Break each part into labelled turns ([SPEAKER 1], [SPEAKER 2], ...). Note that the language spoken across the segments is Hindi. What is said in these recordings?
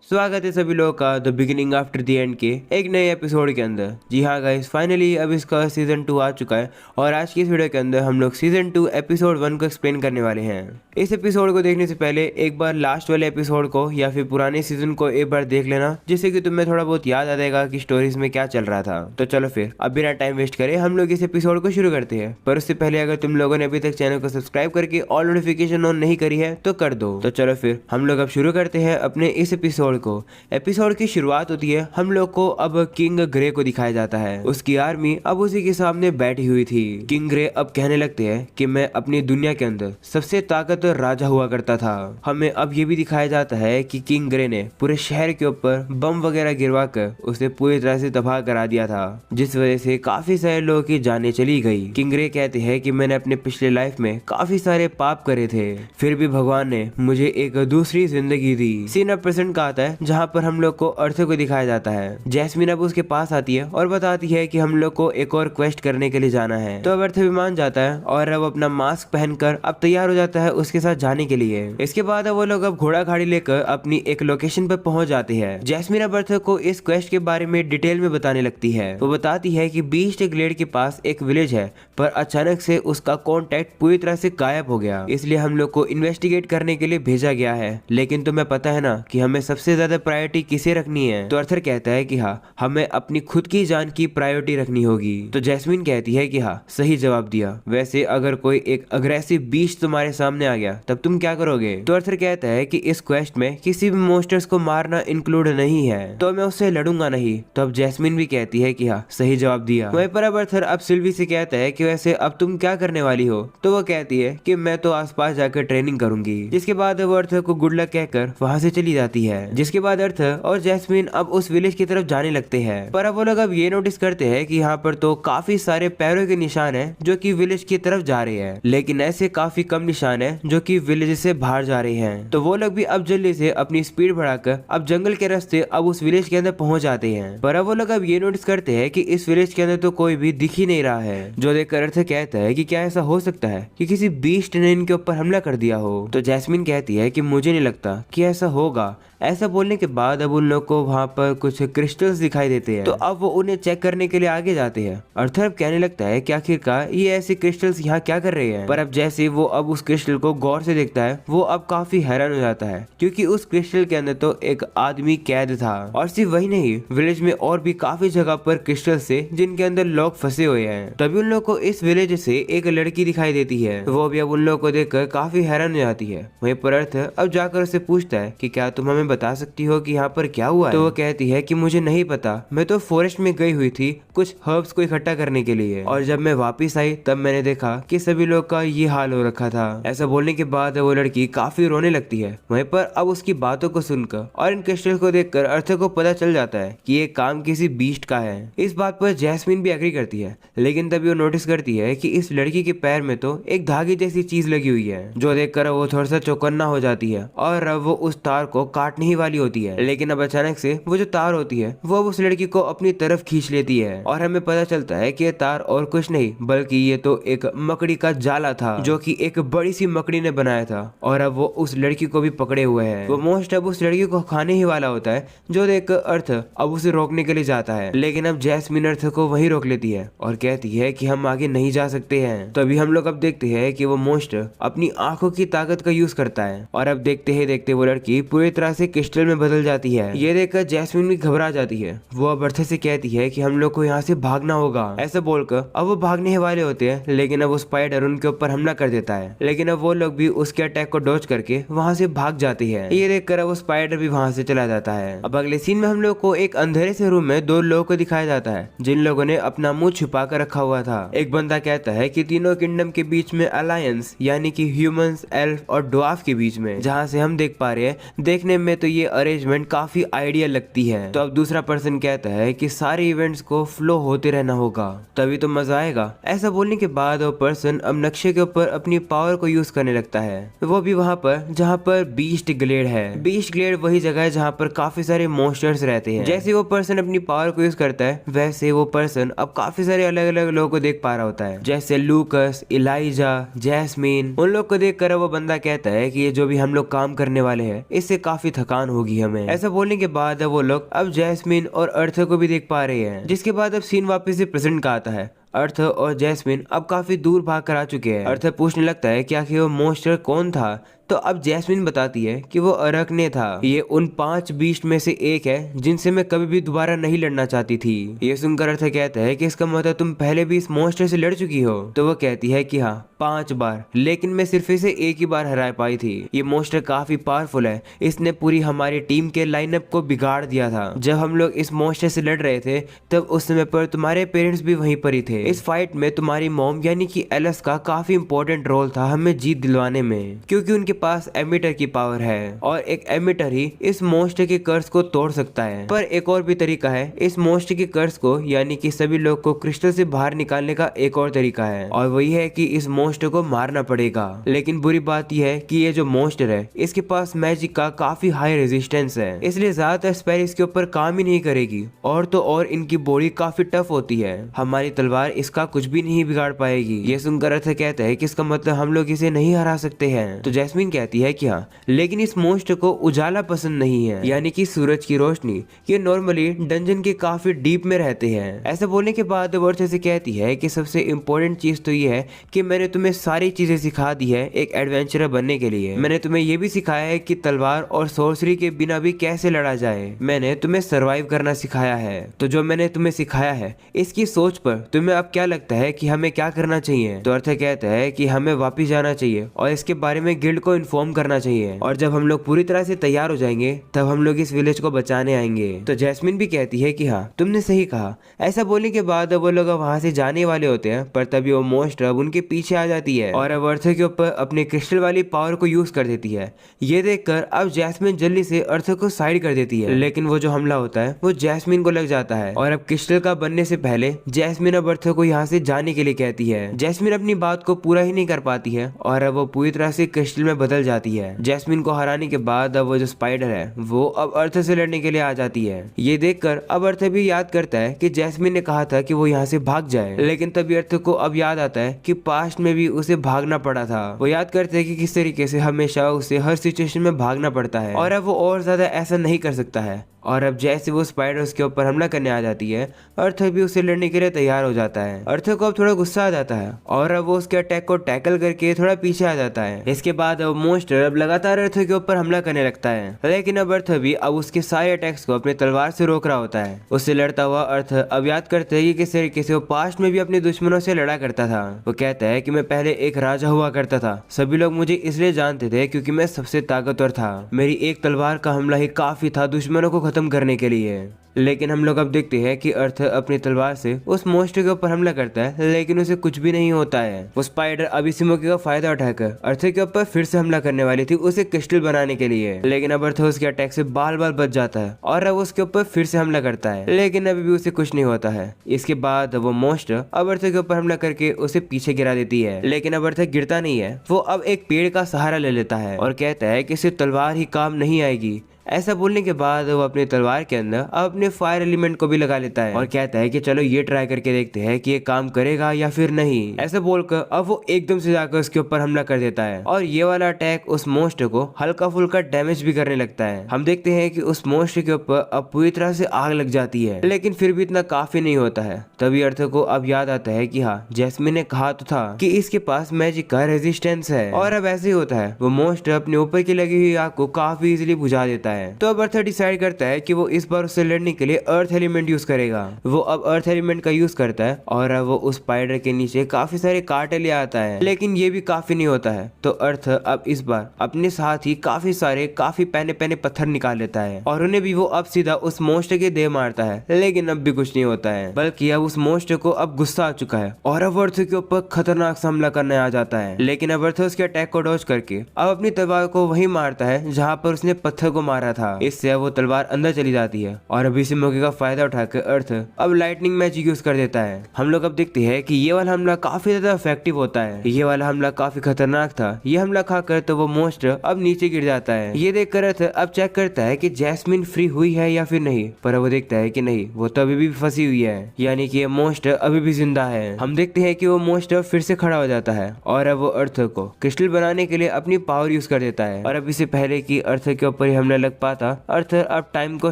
[SPEAKER 1] स्वागत है सभी लोगों का the beginning after the end के एक नए एपिसोड के अंदर। जी हाँ गाइस, फाइनली अब इसका सीजन 2 आ चुका है और आज की इस वीडियो के अंदर हम लोग सीजन 2 एपिसोड 1 को एक्सप्लेन करने वाले हैं। इस एपिसोड को देखने से पहले एक बार लास्ट वाले एपिसोड को या फिर पुराने सीजन को एक बार देख लेना, जिससे कि तुम्हें थोड़ा बहुत याद आ जाएगा कि स्टोरीज में क्या चल रहा था। तो चलो फिर अब बिना टाइम वेस्ट करे हम लोग इस एपिसोड को शुरू करते हैं। पर उससे पहले अगर तुम लोगों ने अभी तक चैनल को सब्सक्राइब करके ऑल नोटिफिकेशन ऑन नहीं करी है तो कर दो। तो चलो फिर हम लोग अब शुरू करते हैं अपने इस एपिसोड को। एपिसोड की शुरुआत होती है, हम लोग को अब किंग ग्रे को दिखाया जाता है। उसकी आर्मी अब उसी के सामने बैठी हुई थी। किंग ग्रे अब कहने लगते हैं कि मैं अपनी दुनिया के अंदर सबसे ताकतवर राजा हुआ करता था। हमें अब ये भी दिखाया जाता है कि किंग ग्रे ने पूरे शहर के ऊपर बम वगैरह गिरवा कर उसे पूरी तरह से तबाह करा दिया था, जिस वजह से काफी सारे लोगों की जानें चली गई। किंग ग्रे कहते हैं कि मैंने अपने पिछले लाइफ में काफी सारे पाप करे थे, फिर भी भगवान ने मुझे एक दूसरी जिंदगी दी। सीन अब प्रेजेंट का आता है जहाँ पर हम लोग को अर्थ को दिखाया जाता है। जैस्मिन अब उसके पास आती है और बताती है कि हम लोग को एक और क्वेस्ट करने के लिए जाना है। तो अब अर्थ भी मान जाता है और अब अपना मास्क पहनकर अब तैयार हो जाता है उसके साथ जाने के लिए। इसके बाद अब वो लोग अब घोड़ा गाड़ी लेकर अपनी एक लोकेशन पर पहुंच जाते हैं। जैस्मिन अब अर्थ को इस क्वेस्ट के बारे में डिटेल में बताने लगती है। वो बताती है कि बीस्ट ग्लेड के पास एक विलेज है, पर अचानक से उसका कॉन्टेक्ट पूरी तरह से गायब हो गया, इसलिए हम लोग को इन्वेस्टिगेट करने के लिए भेजा गया है। लेकिन तुम्हें पता है ना कि हमें सबसे ज्यादा प्रायोरिटी किसे रखनी है? तो अर्थर कहता है कि हाँ, हमें अपनी खुद की जान की प्रायोरिटी रखनी होगी। तो जैस्मिन कहती है कि हाँ, सही जवाब दिया। वैसे अगर कोई एक अग्रेसिव बीस्ट तुम्हारे सामने आ गया तब तुम क्या करोगे? तो अर्थर कहता है कि इस क्वेस्ट में किसी भी मॉन्स्टर्स को मारना इंक्लूड नहीं है, तो मैं उससे लड़ूंगा नहीं। तो अब जैस्मिन भी कहती है कि हाँ, सही जवाब दिया। वहीं पर अब अर्थर अब सिल्वी से कहता है कि वैसे अब तुम क्या करने वाली हो? तो वो कहती है कि मैं तो आसपास जाकर ट्रेनिंग करूंगी। जिसके बाद वो अर्थर को गुड लक कहकर वहां से चली जाती है। जिसके बाद अर्थर और जैस्मिन अब उस विलेज की तरफ जाने लगते हैं। पर अब वो लोग अब ये नोटिस करते हैं कि यहाँ पर तो काफी सारे पैरों के निशान हैं जो कि विलेज की तरफ जा रहे हैं, लेकिन ऐसे काफी कम निशान हैं जो कि विलेज से बाहर जा रहे हैं। तो वो लोग भी अब जल्दी से अपनी स्पीड बढ़ाकर अब जंगल के रास्ते अब उस विलेज के अंदर पहुंच जाते हैं। पर अब वो लोग अब ये नोटिस करते हैं कि इस विलेज के अंदर तो कोई भी दिख ही नहीं रहा है, जो देखकर अर्थ कहता है कि क्या ऐसा हो सकता है कि किसी बीस्ट ने इनके ऊपर हमला कर दिया हो? तो जैस्मिन कहती है कि मुझे नहीं लगता कि ऐसा होगा। ऐसा बोलने के बाद अब उन लोग को वहाँ पर कुछ क्रिस्टल्स दिखाई देते हैं। तो अब वो उन्हें चेक करने के लिए आगे जाते हैं। अर्थर अब कहने लगता है कि आखिरकार ये ऐसे क्रिस्टल्स यहाँ क्या कर रहे हैं? पर अब जैसे वो अब उस क्रिस्टल को गौर से देखता है, वो अब काफी हैरान हो जाता है, क्योंकि उस क्रिस्टल के अंदर तो एक आदमी कैद था। और सिर्फ वही नहीं, विलेज में और भी काफी जगह पर क्रिस्टल से जिनके अंदर लोग फंसे हुए हैं। तभी उन लोग को इस विलेज से एक लड़की दिखाई देती है। वो भी अब उन लोग को देखकर काफी हैरान हो जाती है। वहीं पर अर्थ अब जाकर उससे पूछता है कि क्या तुम हमें बता सकती हो कि यहाँ पर क्या हुआ है? तो वो कहती है कि मुझे नहीं पता, मैं तो फॉरेस्ट में गई हुई थी कुछ हर्ब्स को इकट्ठा करने के लिए, और जब मैं वापस आई तब मैंने देखा कि सभी लोग का ये हाल हो रखा था। ऐसा बोलने के बाद वो लड़की काफी रोने लगती है। वहीं पर अब उसकी बातों को सुनकर और इन क्रिस्टल को देखकर अर्थ को पता चल जाता है कि ये काम किसी बीस्ट का है। इस बात पर जैस्मिन भी एग्री करती है, लेकिन तभी वो नोटिस करती है कि इस लड़की के पैर में तो एक धागे जैसी चीज लगी हुई है, जो देखकर वो थोड़ा सा चौकन्ना हो जाती है और अब वो उस तार को काटने ही वाली होती है। लेकिन अब अचानक से वो जो तार होती है वो अब उस लड़की को अपनी तरफ खींच लेती है और हमें पता चलता है कि ये तार और कुछ नहीं बल्कि ये तो एक मकड़ी का जाला था, जो कि एक बड़ी सी मकड़ी ने बनाया था, और अब वो उस लड़की को भी पकड़े हुए है। वो मोस्ट अब उस लड़की को खाने ही वाला होता है, जो देखकर अर्थ अब उसे रोकने के लिए जाता है। लेकिन अब जैस्मिन अर्थ को वहीं रोक लेती है और कहती है कि हम आगे नहीं जा सकते हैं। तो अभी हम लोग अब देखते हैं कि वो मोस्टर अपनी आंखों की ताकत का यूज करता है, और अब देखते ही देखते वो लड़की पूरी तरह से क्रिस्टल में बदल जाती है। ये देखकर जैस्मिन भी घबरा जाती है। वो अब अर्थ से कहती है कि हम लोग को यहाँ से भागना होगा। ऐसा बोलकर अब वो भागने ही वाले होते हैं, लेकिन अब वो स्पाइडर उनके ऊपर हमला कर देता है। लेकिन अब वो लोग भी उसके अटैक को डॉज करके वहाँ से भाग जाती है। ये देखकर अब वो स्पाइडर भी वहाँ से चला जाता है। अब अगले सीन में हम लोग को एक अंधेरे से रूम में दो लोगों को दिखाया जाता है, जिन लोगों ने अपना मुंह छुपा कर रखा हुआ था। एक बंदा कहता है कि तीनों किंगडम के बीच में अलायंस, यानी कि ह्यूमंस, एल्फ और ड्वार्फ के बीच में, जहाँ से हम देख पा रहे हैं, देखने में तो ये अरेंजमेंट काफी आइडियल लगती है। तो अब दूसरा पर्सन कहता है कि सारे इवेंट्स को फ्लो होते रहना होगा, तभी तो मजा आएगा। ऐसा बोलने के बाद वो पर्सन अब नक्शे के ऊपर अपनी पावर को यूज करने लगता है, वो भी वहाँ पर जहाँ पर बीस्ट ग्लेड है। बीस्ट ग्लेड वही जगह है जहाँ पर काफी सारे मॉन्स्टर्स रहते हैं। जैसे वो पर्सन अपनी पावर को यूज करता है, वैसे वो पर्सन अब काफी सारे अलग अलग लोगों को देख पा रहा होता है, जैसे लूकस, इलाइजा, जैस्मिन। उन लोग को देख कर वो बंदा कहता है कि ये जो भी हम लोग काम करने वाले हैं इससे काफी थकान होगी हमें। ऐसा बोलने के बाद वो लोग अब जैस्मिन और अर्थर को भी देख पा रहे हैं, जिसके बाद अब सीन वापस से प्रेजेंट का आता है। अर्थर और जैस्मिन अब काफी दूर भाग कर आ चुके हैं। अर्थर पूछने लगता है कि आखिर वो मॉन्स्टर कौन था, तो अब जैस्मिन बताती है कि वो अरकने था। ये उन 5 बीस्ट में से एक है जिनसे मैं कभी भी दोबारा नहीं लड़ना चाहती थी। ये सुनकर अर्थर कहता है कि इसका मतलब तुम पहले भी इस मॉन्स्टर से लड़ चुकी हो। तो वो कहती है कि हाँ 5 बार, लेकिन मैं सिर्फ इसे एक ही बार हरा पाई थी। ये मॉन्स्टर काफी पावरफुल है, इसने पूरी हमारी टीम के लाइनअप को बिगाड़ दिया था। जब हम लोग इस मॉन्स्टर से लड़ रहे थे तब उस समय पर तुम्हारे पेरेंट्स भी वहीं पर ही थे। इस फाइट में तुम्हारी मॉम यानी कि एलिस का काफी इंपॉर्टेंट रोल था हमें जीत दिलवाने में, क्योंकि उनके पास एमिटर की पावर है और एक एमिटर ही इस मॉन्स्टर के कर्स को तोड़ सकता है। पर एक और भी तरीका है इस मॉन्स्टर के कर्स को यानी कि सभी लोग को क्रिस्टल से बाहर निकालने का एक और तरीका है, और वही है कि इस मॉन्स्टर को मारना पड़ेगा। लेकिन बुरी बात यह है कि ये जो मॉन्स्टर है इसके पास मैजिक का काफी हाई रेजिस्टेंस है, इसलिए ज्यादातर स्पेल इसके ऊपर काम ही नहीं करेगी। और तो और इनकी बॉडी काफी टफ होती है, हमारी तलवार इसका कुछ भी नहीं बिगाड़ पाएगी। ये सुनकर अर्थर कहता है कि इसका मतलब हम लोग इसे नहीं हरा सकते हैं। तो जैस्मिन कहती है कि हाँ, लेकिन इस मॉन्स्टर को उजाला पसंद नहीं है, यानी कि सूरज की रोशनी। ये नॉर्मली डंजन के काफी डीप में रहते हैं। ऐसा बोलने के बाद वो अर्थर से कहती है कि सबसे इम्पोर्टेंट चीज तो ये है कि मैंने तुम्हें सारी चीजें सिखा दी है एक एडवेंचरर बनने के लिए। मैंने तुम्हें ये भी सिखाया है कि तलवार और सोर्सरी के बिना भी कैसे लड़ा जाए। मैंने तुम्हें सर्वाइव करना सिखाया है। तो जो मैंने तुम्हें सिखाया है इसकी सोच पर तुम्हें अब क्या लगता है कि हमें क्या करना चाहिए? तो अर्थर कहता है कि हमें वापिस जाना चाहिए और इसके बारे में गिल्ड को इन्फॉर्म करना चाहिए, और जब हम लोग पूरी तरह से तैयार हो जाएंगे तब हम लोग इस विलेज को बचाने आएंगे। तो जैस्मिन भी कहती है कि हाँ तुमने सही कहा। ऐसा बोलने के बाद वो लोग वहां से जाने वाले होते हैं, पर तभी वो मॉन्स्टर अब उनके पीछे आ जाती है और अब अर्थर के ऊपर अपने क्रिस्टल वाली पावर को यूज कर देती है। ये देखकर अब जैस्मिन जल्दी से अर्थर को साइड कर देती है, लेकिन वो जो हमला होता है वो जैस्मिन को लग जाता है और अब क्रिस्टल का बनने से पहले जैस्मिन अब अर्थर को यहाँ से जाने के लिए कहती है। जैस्मिन अपनी बात को पूरा ही नहीं कर पाती है और अब वो पूरी तरह से क्रिस्टल में बदल जाती है। जैस्मिन को हराने के बाद अब वो जो स्पाइडर है वो अब अर्थर से लड़ने के लिए आ जाती है। ये देखकर अब अर्थर भी याद करता है कि जैस्मिन ने कहा था कि वो यहाँ से भाग जाए, लेकिन तभी अर्थर को अब याद आता है कि पास्ट में भी उसे भागना पड़ा था। वो याद करते हैं कि किस तरीके से हमेशा उसे हर सिचुएशन में भागना पड़ता है और अब वो और ज्यादा ऐसा नहीं कर सकता है। और अब जैसे वो स्पाइडर उसके ऊपर हमला करने आ जाती है अर्थर भी उसे लड़ने के लिए तैयार हो जाता है। अर्थर को अब थोड़ा गुस्सा आ जाता है और अब वो उसके अटैक को टैकल करके थोड़ा पीछे आ जाता है। इसके बाद अब मॉन्स्टर अब लगातार अर्थर के ऊपर हमला करने लगता है, लेकिन अब अर्थर भी अब उसके सारे अटैक्स को अपने तलवार से रोक रहा होता है। उससे लड़ता हुआ अर्थर अब याद करते है कि किस तरीके से वो पास्ट में भी अपने दुश्मनों से लड़ा करता था। वो कहता है कि मैं पहले एक राजा हुआ करता था, सभी लोग मुझे इसलिए जानते थे क्योंकि मैं सबसे ताकतवर था। मेरी एक तलवार का हमला ही काफी था दुश्मनों को खत्म करने के लिए। लेकिन हम लोग अब देखते हैं कि अर्थर अपनी तलवार से उस मॉन्स्टर के ऊपर हमला करता है, लेकिन उसे कुछ भी नहीं होता है। वो स्पाइडर अब इसी मौके का फायदा उठाकर अर्थर के ऊपर फिर से हमला करने वाली थी उसे क्रिस्टल बनाने के लिए, लेकिन अब अर्थर उसके अटैक से बाल बाल बच जाता है और अब उसके ऊपर फिर से हमला करता है, लेकिन अभी भी उसे कुछ नहीं होता है। इसके बाद वो मॉन्स्टर अब अर्थर के ऊपर हमला करके उसे पीछे गिरा देती है, लेकिन अब अर्थर गिरता नहीं है। वो अब एक पेड़ का सहारा ले लेता है और कहता है कि सिर्फ तलवार ही काम नहीं आएगी। ऐसा बोलने के बाद वो अपनी तलवार के अंदर अपने फायर एलिमेंट को भी लगा लेता है और कहता है कि चलो ये ट्राई करके देखते हैं कि ये काम करेगा या फिर नहीं। ऐसा बोलकर अब वो एकदम से जाकर उसके ऊपर हमला कर देता है और ये वाला अटैक उस मॉन्स्टर को हल्का फुल्का डैमेज भी करने लगता है। हम देखते हैं कि उस मॉन्स्टर के ऊपर अब पूरी तरह से आग लग जाती है, लेकिन फिर भी इतना काफी नहीं होता है। तभी अर्थर को अब याद आता है कि हाँ जैस्मिन ने कहा तो था कि इसके पास मैजिक का रेजिस्टेंस है, और अब ऐसे ही होता है। वो मॉन्स्टर अपने ऊपर की लगी हुई आग को काफी इजीली बुझा देता है। तो अब अर्थर डिसाइड करता है कि वो इस बार उससे लड़ने के लिए अर्थ एलिमेंट यूज करेगा। वो अब अर्थ एलिमेंट का यूज करता है और अब वो उस स्पाइडर के नीचे काफी सारे कांटे ले आता है, लेकिन ये भी काफी नहीं होता है। तो अर्थर अब इस बार अपने साथ ही काफी सारे काफी पहने पहने पत्थर निकाल लेता है और उन्हें भी वो अब सीधा उस मॉन्स्टर के दे मारता है, लेकिन अब भी कुछ नहीं होता है, बल्कि अब उस मॉन्स्टर को अब गुस्सा आ चुका है और अब अर्थर के ऊपर खतरनाक सा हमला करने आ जाता है। लेकिन अब अर्थर उसके अटैक को डॉज करके अब अपनी तलवार को वही मारता है जहाँ पर उसने पत्थर को मारा था। इससे वो तलवार अंदर चली जाती है और अभी इसी मौके का फायदा उठाकर अर्थर अब लाइटनिंग मैजिक यूज कर देता है। हम लोग अब देखते हैं कि ये वाला हमला काफी ज्यादा इफेक्टिव होता है। ये वाला हमला काफी खतरनाक था। ये हमला खाकर तो वो मॉन्स्टर अब नीचे गिर जाता है। ये देखकर अर्थर अब चेक करता है कि जैस्मिन फ्री हुई है या फिर नहीं, पर वो देखता है कि नहीं, वो तो अभी भी फंसी हुई है, यानी कि ये मॉन्स्टर अभी भी जिंदा है। हम देखते हैं कि वो मॉन्स्टर फिर से खड़ा हो जाता है और अब वो अर्थर को क्रिस्टल बनाने के लिए अपनी पावर यूज कर देता है और अब इससे पहले कि अर्थर के ऊपर हमला लग सक पाता, अर्थर अब टाइम को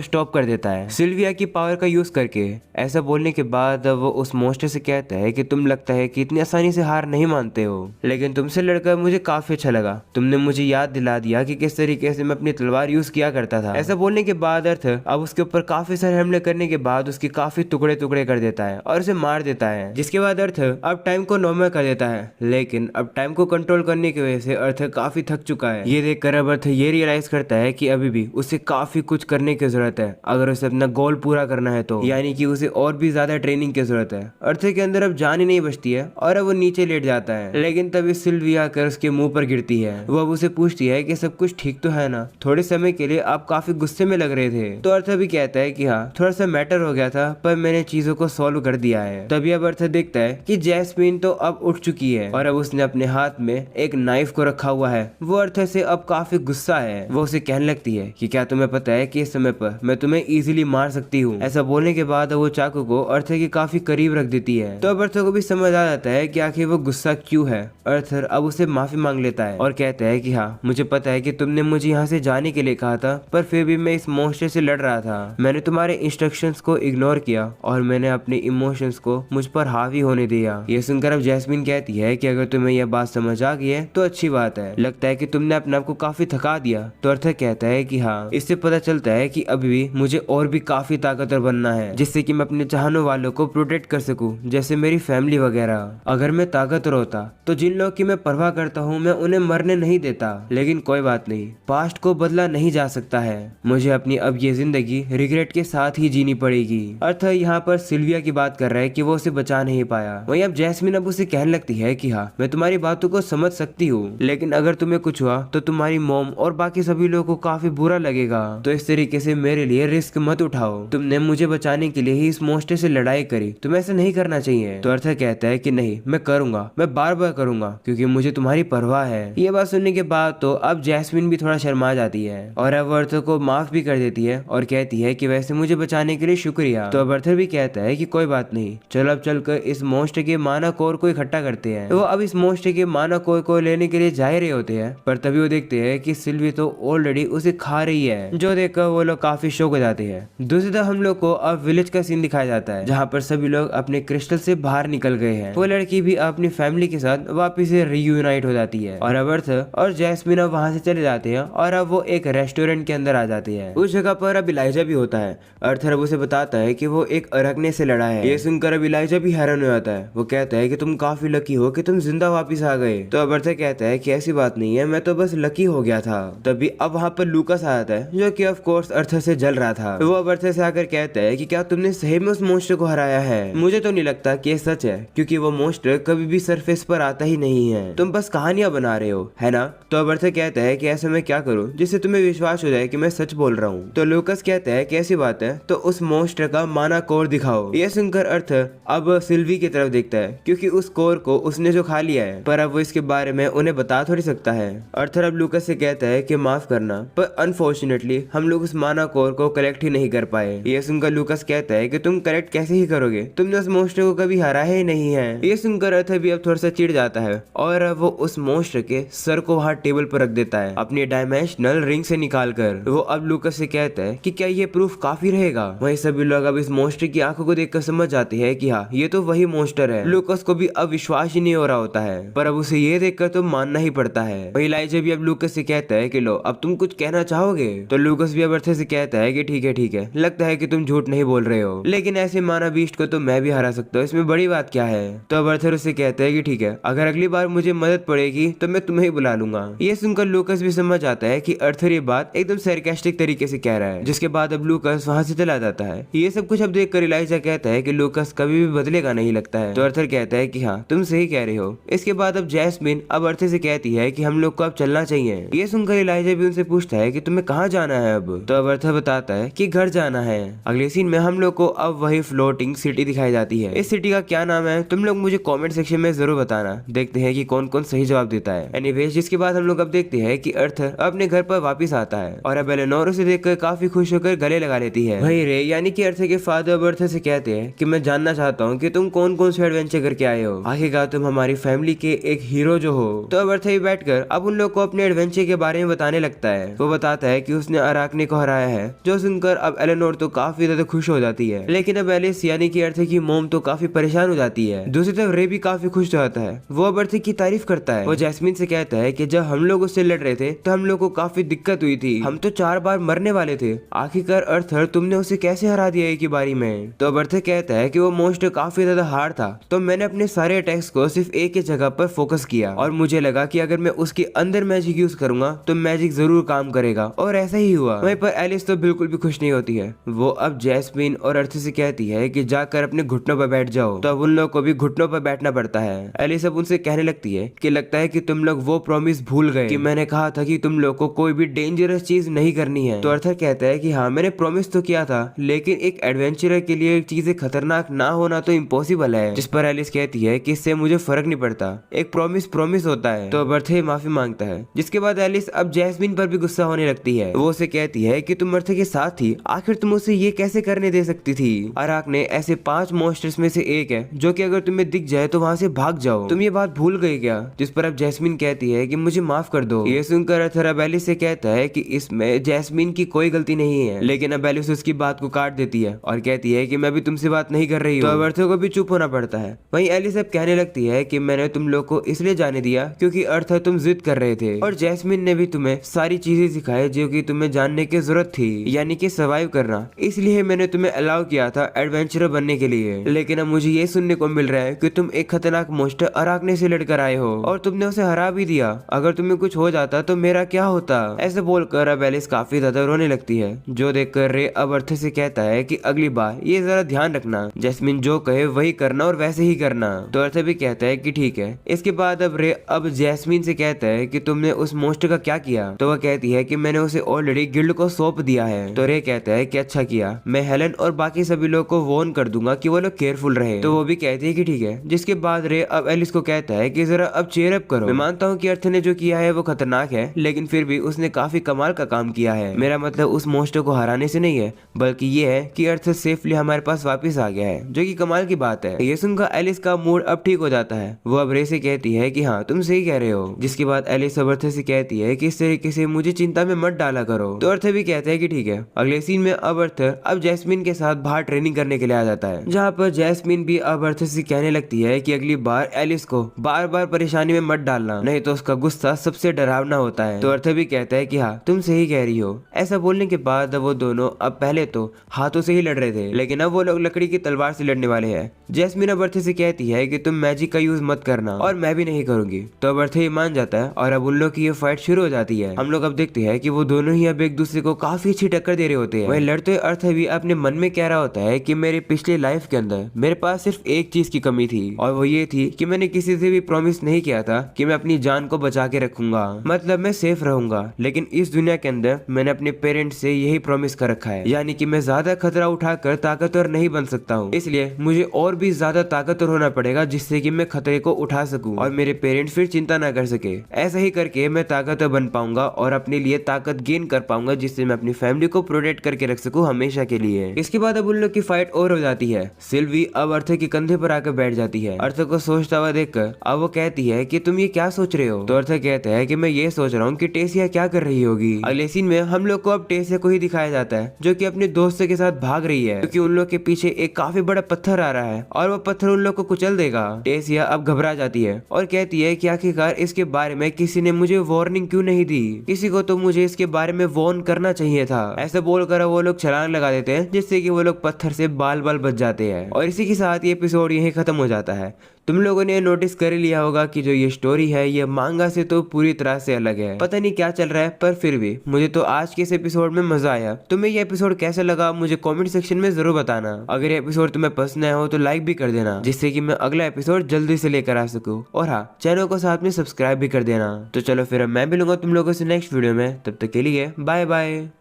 [SPEAKER 1] स्टॉप कर देता है सिल्विया की पावर का यूज करके। ऐसा बोलने के बाद वो उस मॉन्स्टर से कहता है कि तुम लगता है कि इतनी आसानी से हार नहीं मानते हो, लेकिन तुमसे लड़कर मुझे काफी अच्छा लगा। तुमने मुझे याद दिला दिया कि किस तरीके से मैं अपनी तलवार यूज किया करता था। ऐसा बोलने के बाद अर्थर अब उसके ऊपर काफी सारे हमले करने के बाद उसके काफी टुकड़े टुकड़े कर देता है और उसे मार देता है, जिसके बाद अर्थर अब टाइम को नॉर्मल कर देता है। लेकिन अब टाइम को कंट्रोल करने की वजह से अर्थर काफी थक चुका है। ये देखकर अब अर्थर ये रियलाइज करता है कि अभी भी उसे काफी कुछ करने की जरूरत है अगर उसे अपना गोल पूरा करना है तो, यानी कि उसे और भी ज्यादा ट्रेनिंग की जरूरत है। अर्थर के अंदर अब जान ही नहीं बचती है और अब वो नीचे लेट जाता है। लेकिन तभी सिल्विया आकर उसके मुंह पर गिरती है। वो अब उसे पूछती है कि सब कुछ ठीक तो है ना, थोड़े समय के लिए आप काफी गुस्से में लग रहे थे। तो अर्थर भी कहता है कि हाँ, थोड़ा सा मैटर हो गया था पर मैंने चीजों को सॉल्व कर दिया है। तभी अब अर्थर देखता है कि जैस्मीन तो अब उठ चुकी है और अब उसने अपने हाथ में एक नाइफ को रखा हुआ है। वो अर्थर से अब काफी गुस्सा है। वो उसे कहने लगती है कि क्या तुम्हें पता है कि इस समय पर मैं तुम्हें इजीली मार सकती हूँ। ऐसा बोलने के बाद वो चाकू को अर्थर के काफी करीब रख देती है। तो अब अर्थर को भी समझ आ जाता है कि आखिर वो गुस्सा क्यों है। अर्थर अब उसे माफी मांग लेता है और कहता है कि हाँ, मुझे पता है कि तुमने मुझे यहाँ से जाने के लिए कहा था, पर फिर भी मैं इस मॉन्स्टर से लड़ रहा था। मैंने तुम्हारे इंस्ट्रक्शंस को इग्नोर किया और मैंने अपने इमोशंस को मुझ पर हावी होने दिया। ये सुनकर अब जैस्मीन कहती है कि अगर तुम्हें यह बात समझ आ गई है तो अच्छी बात है, लगता है कि तुमने अपने आप को काफी थका दिया। तो अर्थर कहता है कि हाँ, इससे पता चलता है कि अभी भी मुझे और भी काफी ताकतवर बनना है, जिससे कि मैं अपने चाहने वालों को प्रोटेक्ट कर सकूं, जैसे मेरी फैमिली वगैरह। अगर मैं ताकतवर होता तो जिन लोगों की मैं परवाह करता हूँ मैं उन्हें मरने नहीं देता। लेकिन कोई बात नहीं, पास्ट को बदला नहीं जा सकता है, मुझे अपनी अब ये जिंदगी रिग्रेट के साथ ही जीनी पड़ेगी। अर्थर यहाँ पर सिल्विया की बात कर रहा है कि वो उसे बचा नहीं पाया। वहीं अब जैस्मीन अब उसे कहने लगती है कि हाँ, मैं तुम्हारी बातों को समझ सकती हूँ, लेकिन अगर तुम्हें कुछ हुआ तो तुम्हारी मॉम और बाकी सभी लोगों को काफी बुरा लगेगा। तो इस तरीके से मेरे लिए रिस्क मत उठाओ। तुमने मुझे बचाने के लिए ही इस मॉन्स्टर से लड़ाई करी, तुम्हें ऐसा नहीं करना चाहिए। तो अर्थर कहता है कि नहीं, मैं करूंगा, मैं बार बार करूंगा, क्योंकि मुझे तुम्हारी परवाह है। ये बात सुनने के बाद तो अब जैस्मीन भी थोड़ा शर्मा जाती है और अब अर्थर को माफ भी कर देती है और कहती है कि वैसे मुझे बचाने के लिए शुक्रिया। तो अब अर्थर भी कहता है कि कोई बात नहीं, चलो अब चलकर इस मॉन्स्टर के माना कोर को इकट्ठा करते हैं। तो वो अब इस मॉन्स्टर के माना कोर को लेने के लिए जा रहे होते हैं, पर तभी वो देखते हैं कि सिल्वी तो ऑलरेडी उसे खा रही है, जो देखकर वो लोग काफी शौक हो जाते हैं। दूसरी तरफ हम लोग को अब विलेज का सीन दिखाया जाता है, जहाँ पर सभी लोग अपने क्रिस्टल से बाहर निकल गए हैं। वो लड़की भी अपनी फैमिली के साथ वापिस से रीयूनाइट हो जाती है और अब अर्थर और जैस्मीन अब वहाँ से चले जाते हैं और अब वो एक रेस्टोरेंट के अंदर आ जाते हैं। उस जगह पर अब इलाइजा भी होता है। अर्थर अब उसे बताता है कि वो एक अरगने से लड़ा है। ये सुनकर अब इलाइजा भी हैरान हो जाता है। वो कहता है कि तुम काफी लकी हो कि तुम जिंदा वापिस आ गए। तो अब अर्थर कहता है कि ऐसी बात नहीं है, मैं तो बस लकी हो गया था। तभी अब वहाँ पर लूकास आ जाता है, जो कि ऑफ कोर्स अर्थर से जल रहा था। वो अब अर्थर से आकर कहता है कि क्या तुमने सही में उस मॉन्स्टर को हराया है? मुझे तो नहीं लगता कि ये सच है, क्योंकि वो मॉन्स्टर कभी भी सरफेस पर आता ही नहीं है, तुम बस कहानियां बना रहे हो, है ना? तो अब अर्थर कहता है कि ऐसा मैं क्या करूं जिससे तुम्हें विश्वास हो जाए कि मैं सच बोल रहा हूँ। तो लूकास कहता है कि ऐसी बात है तो उस मॉन्स्टर का माना कोर दिखाओ। यह सुनकर अर्थर अब सिल्वी की तरफ देखता है, क्योंकि उस कोर को उसने जो खा लिया है, पर अब वो इसके बारे में उन्हें बता थोड़ी सकता है। अर्थर अब लूकास से कहता है कि माफ करना, पर अनफॉर्चुनेटली हम लोग उस माना कोर को कलेक्ट ही नहीं कर पाए। ये सुनकर लूकास कहता है कि तुम कलेक्ट कैसे ही करोगे, तुमने उस मॉन्स्टर को कभी हराया ही नहीं है। ये सुनकर अर्थर भी अब थोड़ा सा चिढ़ जाता है और अब वो उस मॉन्स्टर के सर को वहाँ टेबल पर रख देता है, अपनी डायमेंशनल रिंग से निकालकर। वो अब लूकास से कहता है कि क्या ये प्रूफ काफी रहेगा? वहीं सभी लोग अब इस मॉन्स्टर की आंखों को देखकर समझ जाते हैं कि हाँ, ये तो वही मॉन्स्टर है। लूकास को भी अब विश्वास ही नहीं हो रहा होता है, पर अब उसे ये देखकर तो मानना ही पड़ता है। वहीं इलाइजा भी अब लूकास से कहता है कि लो, अब तुम कुछ कहना चाहोगे? तो लूकास भी अब अर्थर से कहता है कि ठीक है, लगता है कि तुम झूठ नहीं बोल रहे हो, लेकिन ऐसे माना बीस्ट को तो मैं भी हरा सकता हूँ, इसमें बड़ी बात क्या है? तो अब अर्थर उससे कहता है कि ठीक है, अगर अगली बार मुझे मदद पड़ेगी तो मैं तुम्हें ही बुला लूंगा। ये सुनकर लूकास भी समझ आता है कि अर्थर ये बात एकदम सरकास्टिक तरीके से कह रहा है, जिसके बाद अब लूकास वहाँ से चला जाता है। ये सब कुछ अब देखकर इलाइजा कहता है कि लूकास कभी भी बदलेगा नहीं लगता है। तो अर्थर कहता है कि हाँ, तुम सही कह रहे हो। इसके बाद अब जैस्मीन अब अर्थर से कहती है कि हम लोग को अब चलना चाहिए। ये सुनकर इलाइजा भी उनसे पूछता है कि तुम्हें कहाँ जाना है अब? तो अब अर्थर बताता है कि घर जाना है। अगले सीन में हम लोग को अब वही फ्लोटिंग सिटी दिखाई जाती है। इस सिटी का क्या नाम है तुम लोग मुझे कमेंट सेक्शन में जरूर बताना, देखते हैं कि कौन कौन सही जवाब देता है। एनीवेज, जिसके बाद हम लोग अब देखते हैं कि अर्थर अपने घर पर वापस आता है और अब एलेनोर उसे देखकर काफी खुश होकर गले लगा लेती है। वही रे यानी कि अर्थर के फादर अब अर्थर से कहते हैं कि मैं जानना चाहता हूँ कि तुम कौन कौन से एडवेंचर करके आए हो, आखिरकार तुम हमारी फैमिली के एक हीरो जो हो। तो अब अर्थर बैठकर अब उन लोग को अपने एडवेंचर के बारे में बताने लगता है। वो बताता है कि उसने अराकने को हराया है, जो सुनकर अब एलेनोर तो काफी ज्यादा खुश हो जाती है। लेकिन अब एलिस यानी कि अर्थे की मोम तो काफी परेशान हो जाती है। दूसरी तरफ रे भी काफी खुश रहता है। वो अब अर्थे की तारीफ करता है। वो जैस्मीन से कहता है कि जब हम लोग उससे लड़ रहे थे तो हम लोग को काफी दिक्कत हुई थी, हम तो 4 बार मरने वाले थे, आखिरकार अर्थर तुमने उसे कैसे हरा दिया एक ही बारी में। तो अब अर्थे कहता है कि वो मोस्ट काफी ज्यादा हार्ड था, तो मैंने अपने सारे अटैक्स को सिर्फ एक ही जगह पर फोकस किया और मुझे लगा कि अगर मैं उसके अंदर मैजिक यूज करूंगा तो मैजिक जरूर काम करेगा, और ऐसा ही हुआ। वहीं पर एलिस तो बिल्कुल भी खुश नहीं होती है। वो अब जैस्मीन और अर्थे से कहती है कि जाकर अपने घुटनों पर बैठ जाओ। तो अब उन लोग को भी घुटनों पर बैठना पड़ता है। एलिस अब उनसे कहने लगती है कि लगता है कि तुम लोग वो प्रॉमिस भूल गए कि मैंने कहा था कि तुम लोग को कोई भी डेंजरस चीज नहीं करनी है। तो अर्थर कहता है कि हाँ, मैंने प्रॉमिस तो किया था, लेकिन एक एडवेंचरर के लिए चीजें खतरनाक ना होना तो इम्पॉसिबल है। जिस पर एलिस कहती है कि इससे मुझे फर्क नहीं पड़ता, एक प्रॉमिस प्रॉमिस होता है। तो अब अर्थे माफी मांगता है। जिसके बाद एलिस अब जैस्मीन पर भी गुस्सा होने लगती है। वो उसे कहती है कि तुम अर्थे के साथ थी, आखिर तुम उसे ये कैसे करने दे सकती थी। अराकने ऐसे 5 मॉन्स्टर्स में से एक है जो कि अगर तुम्हें दिख जाए तो वहां से भाग जाओ, तुम ये बात भूल गई क्या। जिस पर अब जैस्मीन कहती है कि मुझे माफ कर दो। ये सुनकर अर्थर अब एलिस से कहता है कि इसमें जैस्मीन की कोई गलती नहीं है, लेकिन अब एलिस उसकी बात को काट देती है और कहती है कि मैं भी तुमसे बात नहीं कर रही हूँ। तो अब अर्थर को भी चुप होना पड़ता है। वहीं एलिस अब कहने लगती है कि मैंने तुम लोग को इसलिए जाने दिया क्योंकि अर्थर तुम जिद कर रहे थे, और जैस्मीन ने भी तुम्हें सारी चीजें सिखाई जो कि तुम्हें जानने की जरूरत थी, यानी कि सर्वाइव करना, इसलिए मैंने तुम्हें अलाउ किया था एडवेंचरर बनने के लिए। लेकिन अब मुझे ये सुनने को मिल रहा है कि तुम एक खतरनाक मोस्टर अराकने से लड़कर आए हो और तुमने उसे हरा भी दिया। अगर तुम्हें कुछ हो जाता तो मेरा क्या होता। ऐसे बोलकर अब एलिस काफी ज्यादा रोने लगती है, जो देखकर रे अब अर्थे से कहता है कि अगली बार ये जरा ध्यान रखना, जैस्मीन जो कहे वही करना और वैसे ही करना। तो अर्थे भी कहता है कि ठीक है। इसके बाद अब रे अब जैस्मीन से कहता है कि तुमने उस मोस्टर का क्या किया। तो वह कहती है कि मैंने उसे ऑलरेडी गिल्ड को सौंप दिया है। तो रे कहता है कि अच्छा किया, मैं हेलन और बाकी सभी लोग को वार्न कर दूंगा कि वो लोग केयरफुल रहे। तो वो भी कहती है कि ठीक है। जिसके बाद रे अब एलिस को कहता है कि जरा अब चीयर अप करो। मैं मानता हूँ कि अर्थ ने जो किया है वो खतरनाक है, लेकिन फिर भी उसने काफी कमाल का काम किया है। मेरा मतलब उस मोस्टर को हराने से नहीं है, बल्कि ये है कि अर्थ सेफली हमारे पास वापस आ गया है, जो कि कमाल की बात है। ये सुनकर एलिस का मूड अब ठीक हो जाता है। वो अब रे से कहती है कि हाँ, तुम सही कह रहे हो। जिसके बाद एलिस अब अर्थ से कहती है कि इस तरीके से मुझे चिंता में मत डाला करो। तो अर्थ भी कहता है कि ठीक है। अगले सीन में अब अर्थ अब जैस्मीन के साथ बाहर ट्रेनिंग करने के लिए आ जाता है, जहाँ पर जैस्मीन भी अब अर्थ से कहने लगती है कि अगली बार एलिस को बार बार परेशानी में मत डालना, नहीं तो उसका गुस्सा सबसे डरावना होता है। तो अर्थ भी कहता है कि हाँ, तुम सही कह रही हो। ऐसा बोलने के बाद वो दोनों अब पहले तो हाथों से ही लड़ रहे थे, लेकिन अब वो लोग लकड़ी की तलवार से लड़ने वाले हैं। जैस्मीन अब अर्थ से कहती है कि तुम मैजिक का यूज मत करना, और मैं भी नहीं करूंगी। तो अब अर्थ ही मान जाता है और अब उन लोग की ये फाइट शुरू हो जाती है। हम लोग अब देखते हैं कि वो दोनों ही अब एक दूसरे को काफी अच्छी टक्कर दे रहे होते हैं। वहीं लड़ते अर्थ भी अपने मन में कह रहा होता है कि मेरे पिछले लाइफ के अंदर मेरे पास सिर्फ एक चीज की कमी थी, और वो ये थी कि मैंने किसी से भी प्रॉमिस नहीं किया था कि मैं अपनी जान को बचा के रखूंगा, मतलब मैं सेफ रहूंगा। लेकिन इस दुनिया के अंदर मैंने अपने पेरेंट्स से यही प्रॉमिस कर रखा है, यानी कि मैं ज्यादा खतरा उठाकर ताकतवर नहीं बन सकता हूँ, इसलिए मुझे और भी ज्यादा ताकतवर होना पड़ेगा जिससे कि मैं खतरे को उठा सकूं और मेरे पेरेंट्स फिर चिंता ना कर सके। ऐसा ही करके मैं ताकतवर बन पाऊंगा और अपने लिए ताकत गेन कर पाऊंगा, जिससे मैं अपनी फैमिली को प्रोटेक्ट करके रख सकूं हमेशा के लिए। इसके बाद अब उन लोग की फाइट और हो जाती है। सिल्वी अब अर्थ के कंधे पर आकर बैठ जाती है। अर्थ को सोचता हुआ देखकर अब वो कहती है कि तुम ये क्या सोच रहे हो। तो अर्थ कहता है कि मैं ये सोच रहा हूँ कि टेसिया क्या कर रही होगी। अगले सीन में हम लोग को अब टेसिया को ही दिखाया जाता है, जो कि अपने दोस्त के साथ भाग रही है, क्योंकि उन लोग के पीछे एक काफी बड़ा पत्थर आ रहा है और वो पत्थर उन लोग को कुचल देगा। टेसिया अब घबरा जाती है और कहती है कि आखिरकार इसके बारे में किसी ने मुझे वार्निंग क्यों नहीं दी, किसी को तो मुझे इसके बारे में वार्न करना चाहिए था। ऐसा बोलकर वो लोग छलांग लगा देते हैं, जिससे कि वो लोग पत्थर से बाल बाल बच जाते हैं। और इसी के साथ ये एपिसोड यहीं खत्म हो जाता है। तुम लोगों ने नोटिस कर लिया होगा कि जो ये स्टोरी है ये मांगा से तो पूरी तरह से अलग है। पता नहीं क्या चल रहा है, पर फिर भी मुझे तो आज के इस एपिसोड में मजा आया। तुम्हें ये एपिसोड कैसा लगा मुझे कमेंट सेक्शन में जरूर बताना। अगर ये एपिसोड तुम्हें पसंद आया हो तो लाइक भी कर देना, जिससे कि मैं अगला एपिसोड जल्दी से लेकर आ सकूं। और हाँ, चैनल को साथ में सब्सक्राइब भी कर देना। तो चलो फिर मैं मिलूंगा तुम लोगों से नेक्स्ट वीडियो में, तब तक के लिए बाय बाय।